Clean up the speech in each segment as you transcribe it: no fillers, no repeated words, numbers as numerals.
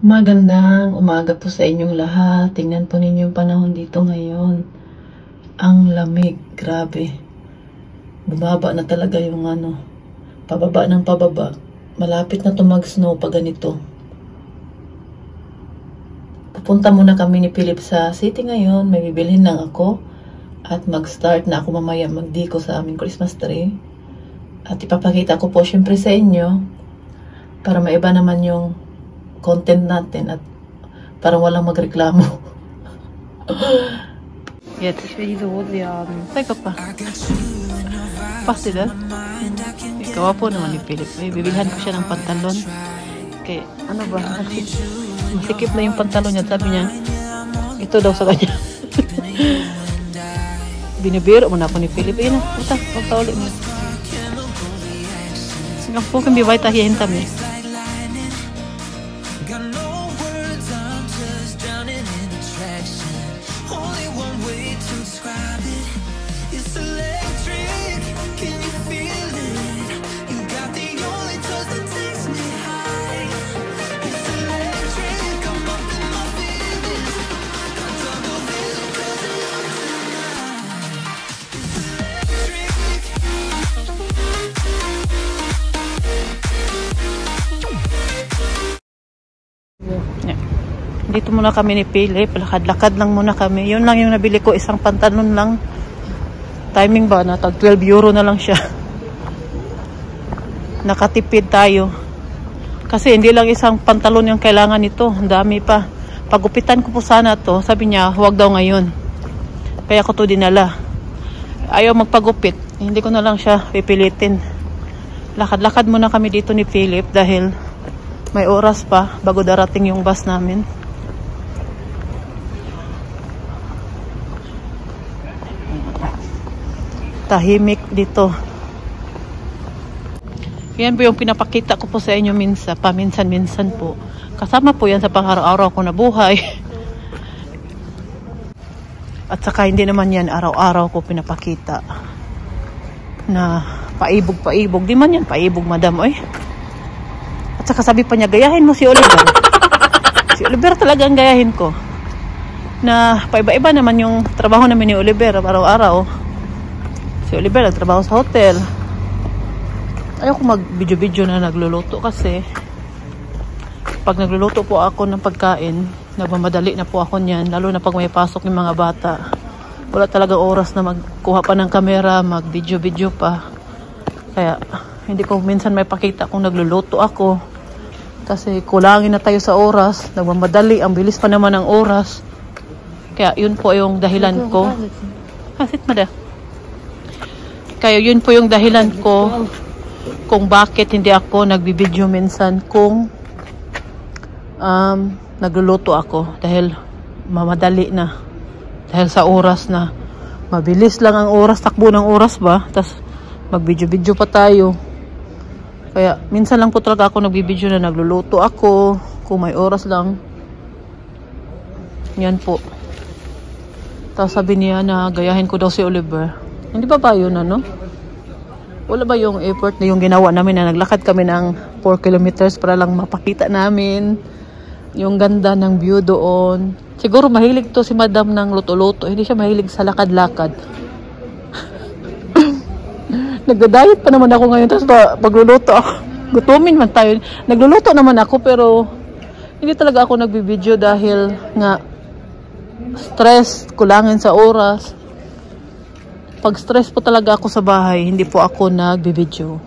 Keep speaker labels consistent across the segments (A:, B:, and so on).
A: Magandang umaga po sa inyong lahat. Tingnan po ninyo yung panahon dito ngayon. Ang lamig, grabe. Bumaba na talaga yung pababa ng pababa. Malapit na mag-snow pa ganito. Pupunta muna kami ni Philip sa city ngayon. May bibilhin lang ako. At mag-start na ako mamaya magdiko sa aming Christmas tree. At ipapakita ko po syempre sa inyo para maiba naman yung content natin at parang walang magreklamo.
B: Jetzt ist wieder die rote haben. Teka pa. Pasti da? Ikaw po naman ni Philip. Bibilhan ko siya ng pantalon. Okay, ano ba? Masikip na yung pantalon niya. Sabi niya, ito daw sa kanya. Binibiro mo na ako ni Philip. Ayun na, puta. Pagkauli mo. Sige po kung biway tahihin kami. Dito muna kami ni Philip, lakad-lakad lang muna kami. Yun lang yung nabili ko, isang pantalon lang. Timing ba na tag 12 euro na lang siya. Nakatipid tayo. Kasi hindi lang isang pantalon yung kailangan nito, ang dami pa. Pagupitan ko po sana to, sabi niya, huwag daw ngayon. Kaya ko to dinala. Ayaw magpagupit, hindi ko na lang siya pipilitin. Lakad-lakad muna kami dito ni Philip dahil may oras pa bago darating yung bus namin. Tahimik dito. Yan po yung pinapakita ko po sa inyo paminsan-minsan po. Kasama po yan sa pang-araw-araw ko na buhay. At saka hindi naman yan araw-araw ko pinapakita na paibog-paibog. Di man yan paibog, madam, oy. At saka sabi pa niya, gayahin mo si Oliver. Si Oliver talaga ang gayahin ko. Na paiba-iba naman yung trabaho namin ni Oliver araw-araw. Si Oliver nagtrabaho sa hotel. Ayoko mag-video-video na nagluluto kasi pag nagluluto po ako ng pagkain, nagmamadali na po ako niyan, lalo na pag may pasok ng mga bata. Wala talaga oras na magkuha pa ng kamera, mag-video-video pa. Kaya hindi ko minsan may pakita kung nagluluto ako. Kasi kulangin na tayo sa oras, nagmamadali, ang bilis pa naman ang oras. Kaya yun po yung dahilan ko. Hasit mada. Kaya yun po yung dahilan ko kung bakit hindi ako nagbibideo minsan kung nagluluto ako. Dahil mamadali na. Dahil sa oras na. Mabilis lang ang oras, takbo ng oras ba? Tapos magbideo-video pa tayo. Kaya minsan lang po talaga ako nagbibideo na nagluluto ako. Kung may oras lang. Yan po. Tapos sabi niya na gayahin ko daw si Oliver. Hindi ba yun Wala ba yung effort na yung ginawa namin na naglakad kami ng 4 kilometers para lang mapakita namin yung ganda ng view doon. Siguro mahilig to si madam ng luto-luto. Hindi siya mahilig sa lakad-lakad. Nagda-diet pa naman ako ngayon. Tapos pagluluto ako. Gutumin man tayo. Nagluluto naman ako pero hindi talaga ako nagbibideo dahil nga stress, kulangin sa oras. Pag stress po talaga ako sa bahay, hindi po ako nagbibideo.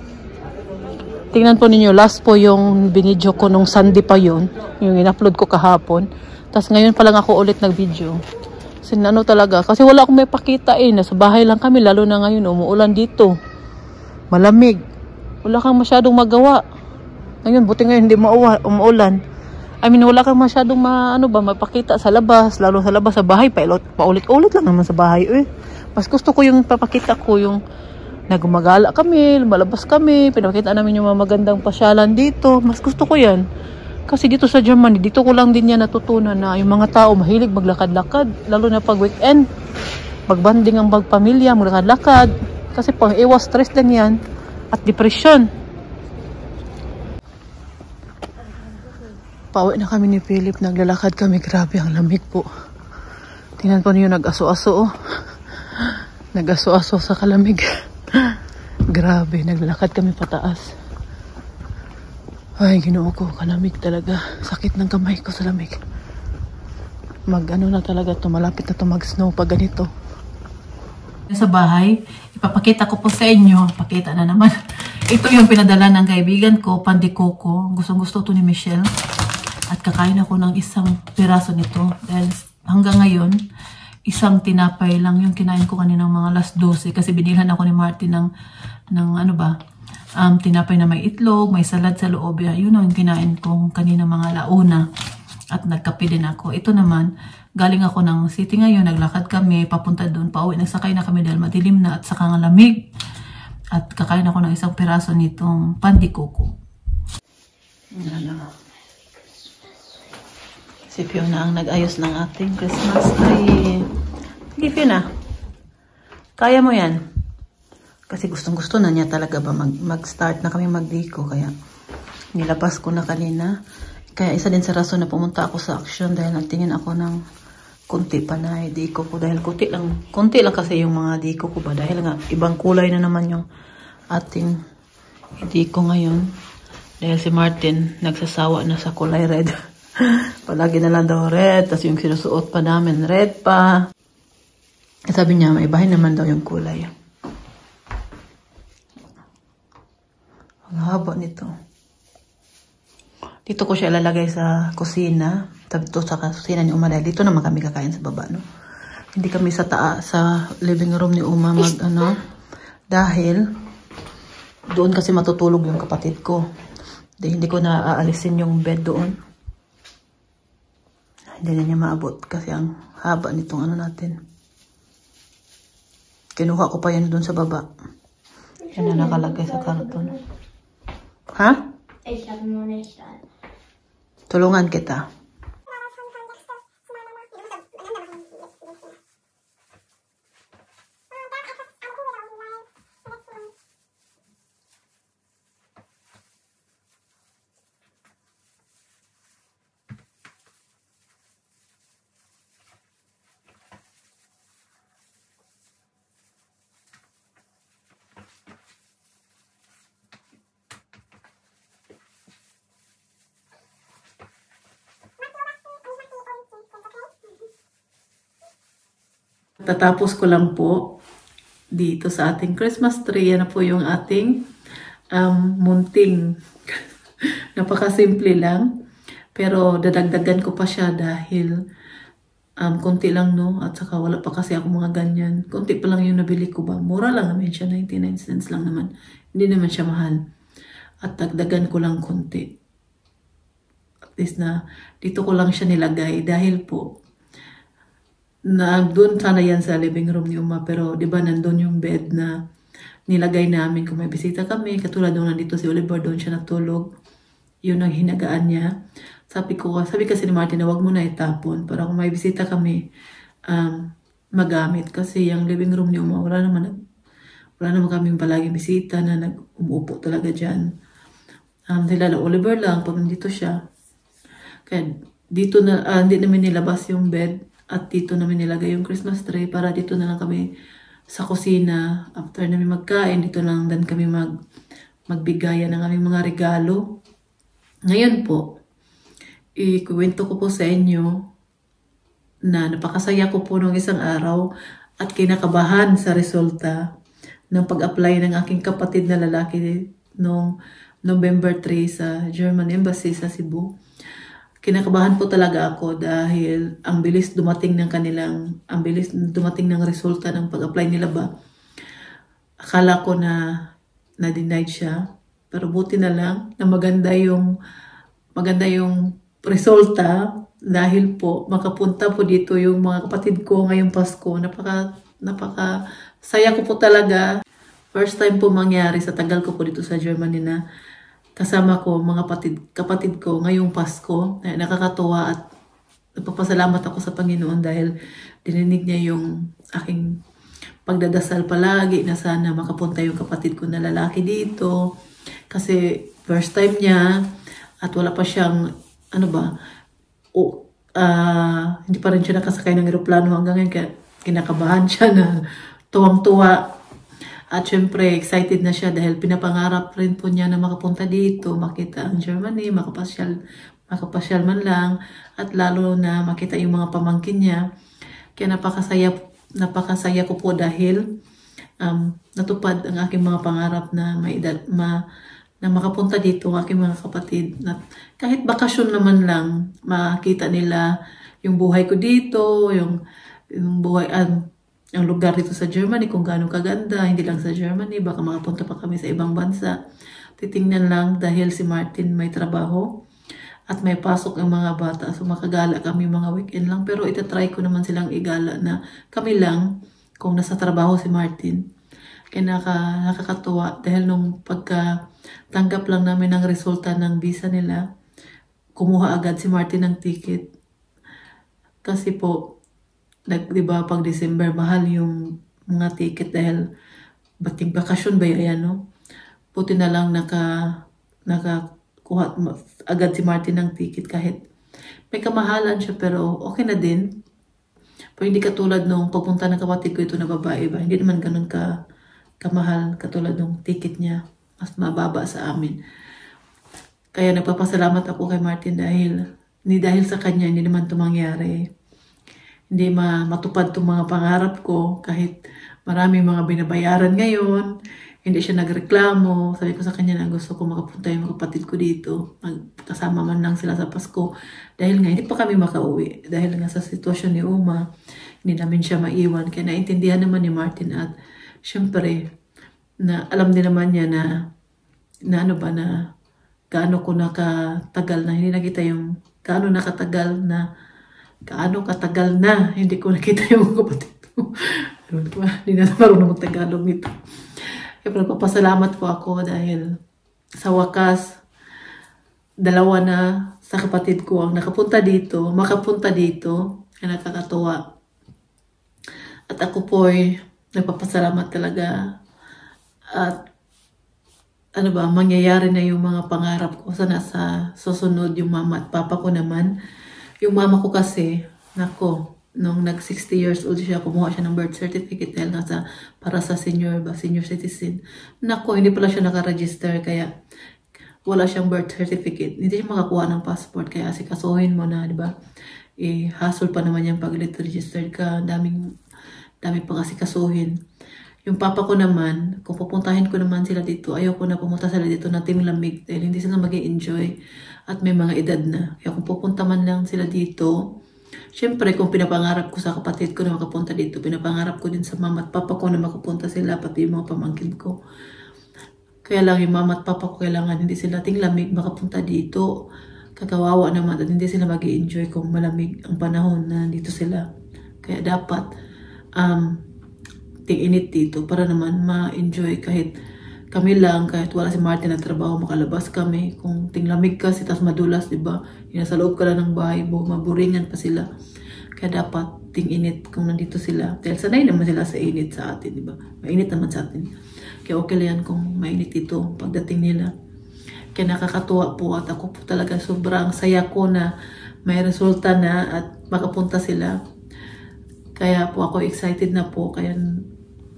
B: Tingnan po ninyo, last po yung binidyo ko nung Sunday pa yun. Yung in-upload ko kahapon. Tapos ngayon pa lang ako ulit nag-video. Kasi talaga, kasi wala akong may pakita nasa bahay lang kami, lalo na ngayon, umuulan dito. Malamig. Wala kang masyadong magawa. Ngayon, buti ngayon hindi umuulan. Wala kang masyadong mapakita sa labas, lalo sa labas, sa bahay, paulit-ulit lang naman sa bahay. Mas gusto ko yung papakita ko yung nagumagala kami, lumalabas kami, pinapakita namin yung mga magandang pasyalan dito. Mas gusto ko yan. Kasi dito sa Germany, dito ko lang din yan natutunan na yung mga tao mahilig maglakad-lakad, lalo na pag weekend. Magbanding ang pamilya, maglakad-lakad. Kasi pang iwas stress din yan at depression. Pauwi na kami ni Philip. Naglalakad kami. Grabe, ang lamig po. Tingnan po niyo, nag-aso-aso. Nag-aso-aso sa kalamig. Grabe, naglalakad kami pataas. Ay, Ginoo ko, kalamig talaga. Sakit ng kamay ko sa lamig. Mag-ano na talaga to, malapit na to mag-snow pag ganito. Sa bahay, ipapakita ko po sa inyo. Pakita na naman. Ito yung pinadala ng kaibigan ko, pandikoko. Gustong-gusto to ni Michelle. At kakain ako ng isang piraso nito. Dahil hanggang ngayon, isang tinapay lang yung kinain ko kaninang mga alas 12. Kasi binilhan ako ni Martin ng ano ba, tinapay na may itlog, may salad sa loob. Yun ang kinain kong kaninang mga alauna. At nagkape din ako. Ito naman, galing ako ng city ngayon, naglakad kami, papunta doon, pauwi, nagsakay na kami dahil madilim na at saka nga lamig. At kakain ako ng isang piraso nitong pandikoko. Ano. Si Fiona ang nag-ayos ng ating Christmas tree. Sige, Fiona. Kaya mo yan. Kasi gustong-gusto na niya talaga ba mag-start na kami magdiko. Kaya nilabas ko na kanina. Kaya isa din sa rason na pumunta ako sa action dahil nagtingin ako ng kunti pa na diko ko. Dahil kunti lang kasi yung mga diko ko ba. Dahil nga ibang kulay na naman yung ating diko ngayon. Dahil si Martin nagsasawa na sa kulay red. Palagi na lang daw red. Tapos yung sinusuot pa namin red pa. Sabi niya may ibahin naman daw yung kulay. Ang haba nito. Dito ko siya ilalagay sa kusina. Dito sa kusina ni Uma. Dahil dito naman kami kakain sa baba, no? Hindi kami sa sa living room ni Uma dahil doon kasi matutulog yung kapatid ko. Dahil hindi ko na aalisin yung bed doon. Hindi na niya maabot kasi ang haba nitong ano natin. Kinuha ko pa yan doon sa baba. Yan na nakalagay sa karton. Ha? Tulungan kita. Tatapos ko lang po dito sa ating Christmas tree. Yan na po yung ating munting. Napakasimple lang. Pero dadagdagan ko pa siya dahil konti lang, no? At saka wala pa kasi ako mga ganyan. Konti pa lang yung nabili ko ba. Mura lang naman siya. 99 cents lang naman. Hindi naman siya mahal. At dagdagan ko lang konti. At least na dito ko lang siya nilagay dahil po doon sana yan sa living room ni Uma, pero di ba nandun yung bed na nilagay namin kung may bisita kami. Katulad doon nandito si Oliver, doon siya natulog. Yun ang hinagaan niya. Sabi kasi ni Martin na wag mo na itapon para kung may bisita kami magamit. Kasi yung living room ni Uma, wala naman kaming palaging bisita na umuupo talaga dyan. Sila Oliver lang pag nandito siya. Kaya dito na, hindi namin nilabas yung bed. At dito namin nilagay yung Christmas tree para dito na lang kami sa kusina. After namin magkain, dito lang din kami magbigayan ng aming mga regalo. Ngayon po, ikuwento ko po sa inyo na napakasaya ko po nung isang araw at kinakabahan sa resulta ng pag-apply ng aking kapatid na lalaki noong November 3 sa German Embassy sa Cebu. Kinakabahan po talaga ako dahil ang bilis dumating ng resulta ng pag-apply nila ba. Akala ko na denied siya. Pero buti na lang na maganda yung resulta dahil po makapunta po dito yung mga kapatid ko ngayong Pasko. Napaka saya ko po talaga. First time po mangyari sa tagal ko po dito sa Germany na kasama ko mga kapatid ko ngayong Pasko. Nakakatuwa at nagpapasalamat ako sa Panginoon dahil dininig niya yung aking pagdadasal palagi na sana makapunta yung kapatid ko na lalaki dito. Kasi first time niya at wala pa siyang
A: ano ba, hindi pa rin siya nakasakay ng eroplano hanggang ngayon, kaya kinakabahan siya na tuwang-tuwa. At syempre, excited na siya dahil pinapangarap rin po niya na makapunta dito, makita ang Germany, makapasyal man lang, at lalo na makita yung mga pamangkin niya. Kaya napakasaya ko po dahil natupad ang aking mga pangarap na na makapunta dito ang aking mga kapatid. Na kahit bakasyon naman lang, makita nila yung buhay ko dito, yung buhay, ang lugar dito sa Germany, kung gaano kaganda, hindi lang sa Germany, baka makapunta pa kami sa ibang bansa. Titingnan lang dahil si Martin may trabaho at may pasok ang mga bata. So makagala kami mga weekend lang. Pero itatry ko naman silang igala na kami lang kung nasa trabaho si Martin. Kaya nakakatuwa dahil nung pagkatanggap lang namin ng resulta ng visa nila, kumuha agad si Martin ng ticket. Kasi po, diba pag December, mahal yung mga ticket dahil bating bakasyon ba yan, no? Buti na lang nakakuha agad si Martin ng ticket kahit may kamahalan siya, pero okay na din. Pero hindi katulad nung papunta ng kapatid ko ito na babae ba, hindi naman ganun kamahal katulad nung ticket niya. Mas mababa sa amin. Kaya nagpapasalamat ako kay Martin dahil sa kanya hindi naman ito mangyari. Hindi matupad itong mga pangarap ko kahit marami mga binabayaran ngayon. Hindi siya nagreklamo. Sabi ko sa kanya na gusto ko makapunta yung mga kapatid ko dito. Magkasama man lang sila sa Pasko. Dahil nga hindi pa kami makauwi. Dahil nga sa sitwasyon ni Uma, hindi namin siya maiwan. Kaya naintindihan naman ni Martin at syempre, na alam din naman niya na gaano ko nakatagal na hindi nakita yung gaano katagal na hindi ko nakita yung kapatid ko. Hindi na marunong mag-Tagalog nito. Kaya nagpapasalamat po ako dahil sa wakas, dalawa na sa kapatid ko ang makapunta dito, kaya nakakatuwa. At ako po ay nagpapasalamat talaga. At mangyayari na yung mga pangarap ko. Sana sa susunod yung mama at papa ko naman. Yung mama ko kasi, nung nag 60 years old siya, kumuha siya ng birth certificate dahil para sa senior citizen. Hindi pala siya nakaregister, kaya wala siyang birth certificate. Hindi siya makakuha ng passport, kaya asikasuhin mo na, di ba? Hassle pa naman yung pag-register ka, dami pang asikasuhin. Yung papa ko naman, kung pupuntahin ko naman sila dito, ayoko na pumunta sila dito na timlamig dahil hindi sila mag-i-enjoy at may mga edad na. Kaya kung pupunta man lang sila dito, syempre kung pinapangarap ko sa kapatid ko na makapunta dito, pinapangarap ko din sa mama at papa ko na makapunta sila, pati yung mga pamangkin ko. Kaya lang yung mama at papa ko kailangan hindi sila tinglamig makapunta dito. Kakawawa naman at hindi sila mag-i-enjoy kung malamig ang panahon na dito sila. Kaya dapat, ting-init dito para naman ma-enjoy kahit kami lang, kahit wala si Martin na trabaho, makalabas kami. Kung tinglamig kasi, tas madulas, diba? Nasa loob ka lang ng bahay, maburingan pa sila. Kaya dapat ting-init kung nandito sila. Dahil sanay naman sila sa init sa atin, diba? Mainit naman sa atin. Kaya okay lang yan kung mainit ito pagdating nila. Kaya nakakatuwa po at ako po talaga sobrang saya ko na may resulta na at makapunta sila. Kaya po ako excited na po. Kaya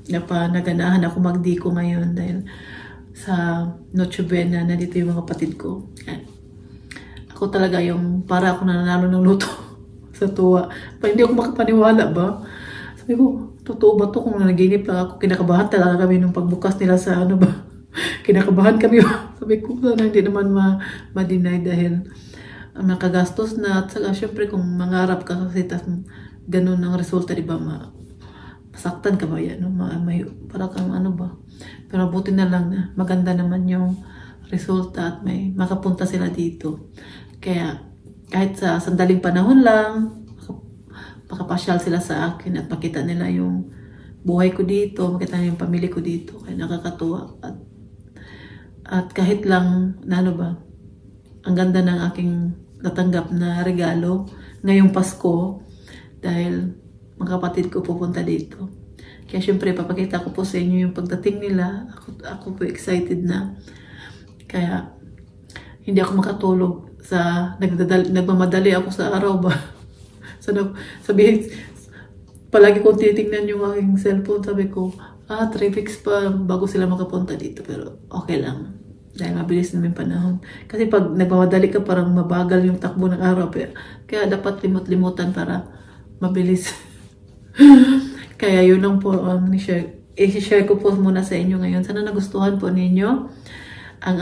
A: naganahan ako magdiko ngayon dahil sa Noche Buena nandito yung mga kapatid ko. Ako talaga yung para ako nanalo ng luto sa tuwa. Hindi ako makapaniwala ba? Sabi ko, totoo ba to? Kung nanaginip lang ako, kinakabahan talaga kami nung pagbukas nila sa kinakabahan kami. Sabi ko, sana hindi naman ma-deny dahil nakagastos na. At saka syempre kung mangarap ka kasi ganun ang resulta, diba? Masaktan ka ba yan? No? Para kang ba? Pero buti na lang na maganda naman yung resulta at may makapunta sila dito. Kaya kahit sa sandaling panahon lang, makapasyal sila sa akin at makita nila yung buhay ko dito, makita nila yung pamilya ko dito. Kaya nakakatuwa. At kahit lang, ang ganda ng aking natanggap na regalo ngayong Pasko dahil mga kapatid ko pupunta dito. Kaya syempre, papakita ko po sa inyo yung pagdating nila. Ako po excited na. Kaya, hindi ako makatulog nagmamadali ako sa araw ba. Sabihin, palagi kong titingnan yung aking cellphone. Sabi ko, 3 weeks pa bago sila makapunta dito. Pero okay lang. Dahil mabilis namin panahon. Kasi pag nagmamadali ka, parang mabagal yung takbo ng araw. Pero, kaya dapat limot-limutan para mabilis. Kaya yun lang po ang i-share ko po muna sa inyo ngayon. Sana nagustuhan po ninyo ang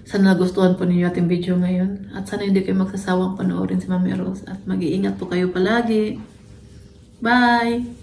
A: sana nagustuhan po ninyo ating video ngayon. At sana hindi kayo magsasawang panoorin si Mami Rose. At mag-iingat po kayo palagi. Bye!